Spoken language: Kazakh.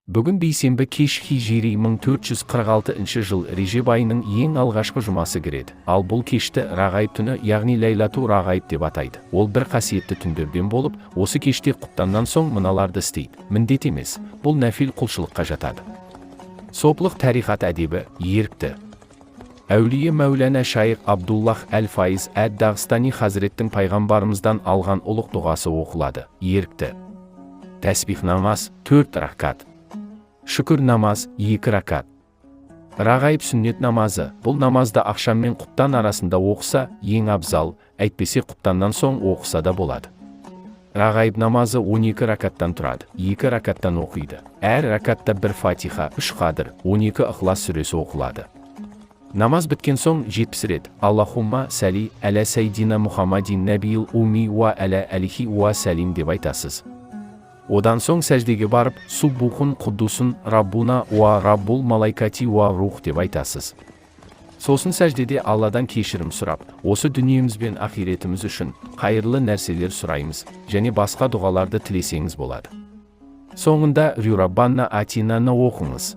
Бүгін бейсенбі кеш Хижири 1446 жыл режеп айының ең алғашқы жұмасы кіреді. Ал бұл кешті Рағайып түні, яғни ләйлату Рағайып деп атайды. Ол бір қасиетті түндерден болып, осы кеште құптаннан соң мыналарды істейді, міндет емес. Бұл нәфил құлшылыққа жатады. Сопылық тәриқат әдебі, ерікті. Әулие Мәуләнә Шайық Абдуллаһ әл-Файыз әд-Дағыстани Хазіреттің пайғамбарымыздан алған ұлық дұғасы оқылады. Ерікті. Тәсбих намаз 4 ракат. Шүкір намаз 2 ракат. Рағайып сүннет намазы. Бұл намазды ақшам мен құптан арасында оқыса ең абзал, әйтпесе құптаннан соң оқыса да болады. Рағайып намазы 12 ракаттан тұрады. 2 ракаттан оқиды. Әр ракатта 1 фатиха, 3 қадыр, 12 ықылас сүресі оқылады. Намаз біткен соң 70 рет Аллахумма сәли әлә сәйдина Мұхаммадин нәбиил уми уа әлә әлихи уа сәлим деп айтасыз. Одан соң сәждеге барып, суббухун құддусын раббуна уа раббул малайкати уа рух деп айтасыз. Сосын сәждеде Алладан кешірім сұрап, осы дүниеміз бен ақиретіміз үшін қайырлы нәрселер сұраймыз, және басқа дұғаларды тілесеңіз болады. Соңында Раббанна атинаны оқыңыз.